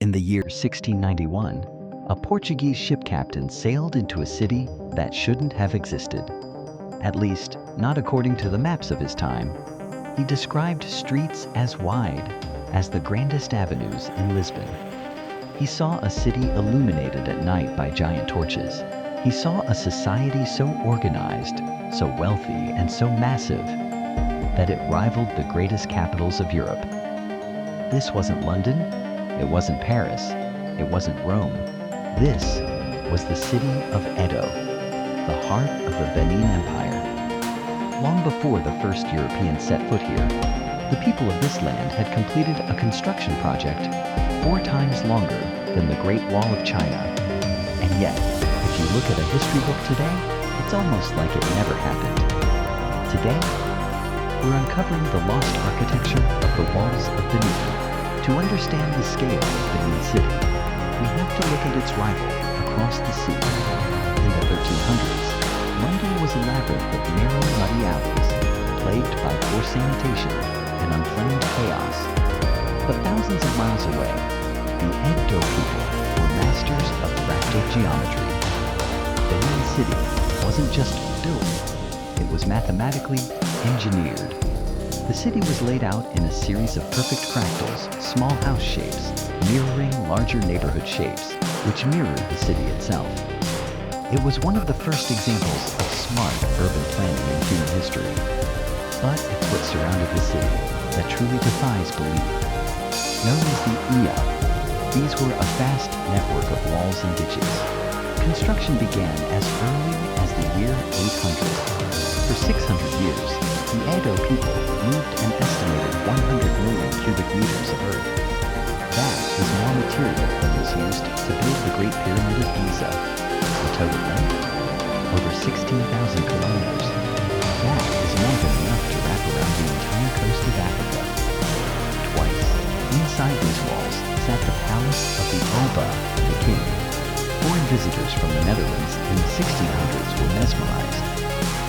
In the year 1691, a Portuguese ship captain sailed into a city that shouldn't have existed. At least, not according to the maps of his time. He described streets as wide as the grandest avenues in Lisbon. He saw a city illuminated at night by giant torches. He saw a society so organized, so wealthy, and so massive that it rivaled the greatest capitals of Europe. This wasn't London, it wasn't Paris, it wasn't Rome. This was the city of Edo, the heart of the Benin Empire. Long before the first Europeans set foot here, the people of this land had completed a construction project 4 times longer than the Great Wall of China. And yet, if you look at a history book today, it's almost like it never happened. Today, we're uncovering the lost architecture of the walls of Benin. To understand the scale of Benin City, we have to look at its rival across the sea. In the 1300s, London was a labyrinth of narrow, muddy alleys, plagued by poor sanitation and unplanned chaos. But thousands of miles away, the Edo people were masters of fractal geometry. Benin City wasn't just built, it was mathematically engineered. The city was laid out in a series of perfect fractals, small house shapes, mirroring larger neighborhood shapes, which mirrored the city itself. It was one of the first examples of smart urban planning in human history. But it's what surrounded the city that truly defies belief. Known as the Ia, these were a vast network of walls and ditches. Construction began as early as the year 800. For 600 years, the Edo people moved an estimated 100 million cubic meters of earth. That is more material than was used to build the Great Pyramid of Giza. The total length? Over 16,000 kilometers. That is more than enough to wrap around the entire coast of Africa. Twice, inside these walls, sat the palace of the Oba, the king. Foreign visitors from the Netherlands in the 1600s were mesmerized.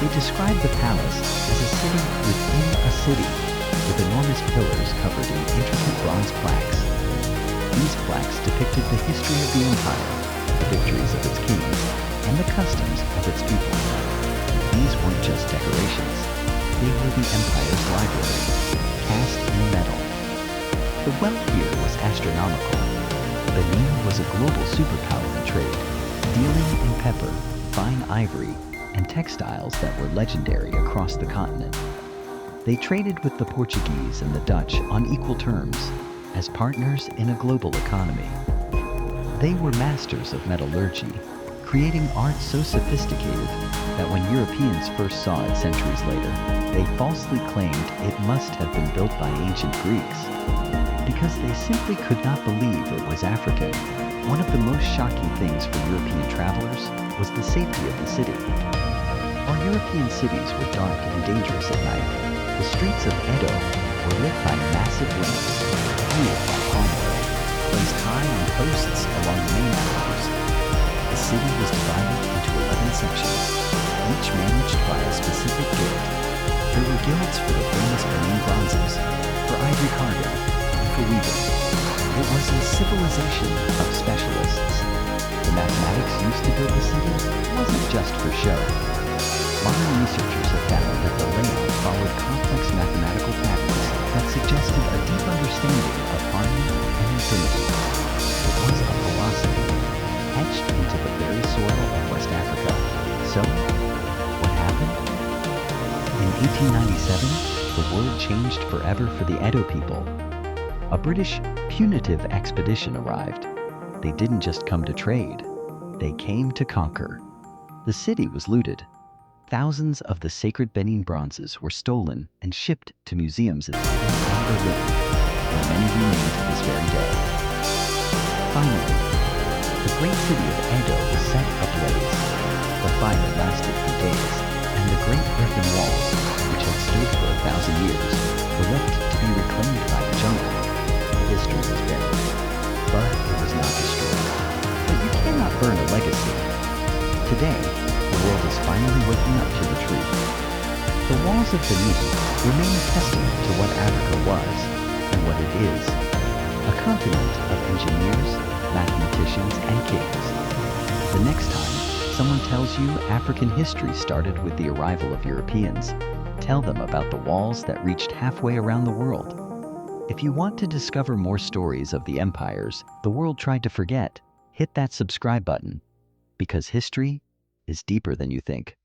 They described the palace as a city within a city, with enormous pillars covered in intricate bronze plaques. These plaques depicted the history of the empire, the victories of its kings, and the customs of its people. These weren't just decorations. They were the empire's library, cast in metal. The wealth here was astronomical. Benin was a global superpower in trade, dealing in pepper, fine ivory, and textiles that were legendary across the continent. They traded with the Portuguese and the Dutch on equal terms, as partners in a global economy. They were masters of metallurgy, creating art so sophisticated that when Europeans first saw it centuries later, they falsely claimed it must have been built by ancient Greeks, because they simply could not believe it was African. One of the most shocking things for European travelers was the safety of the city. While European cities were dark and dangerous at night, the streets of Edo were lit by massive lamps, fueled by palm oil, placed high on posts along the main avenues. The city was divided into 11 sections, each managed by a specific guild. There were guilds for the famous Benin Bronzes, for ivory carving, and for weaving. It was a civilization of specialists. The mathematics used to build the city wasn't just for show. Modern researchers have found that the layout followed complex mathematical patterns that suggested a deep understanding of harmony and infinity. It was a philosophy etched into the very soil of West Africa. So, what happened? In 1897, the world changed forever for the Edo people. A British Punitive Expedition arrived. They didn't just come to trade, they came to conquer. The city was looted. Thousands of the sacred Benin Bronzes were stolen and shipped to museums in London and Berlin, where many remain to this very day. Finally, the great city of Edo was set ablaze. The fire lasted for days, and the great earthen walls, which had stood for 1,000 years, were left to be reclaimed by the jungle. History was buried, but it was not destroyed. But you cannot burn a legacy. Today, the world is finally waking up to the truth. The walls of Benin remain a testament to what Africa was and what it is. A continent of engineers, and kings. The next time someone tells you African history started with the arrival of Europeans, tell them about the walls that reached halfway around the world. If you want to discover more stories of the empires the world tried to forget, hit that subscribe button, because history is deeper than you think.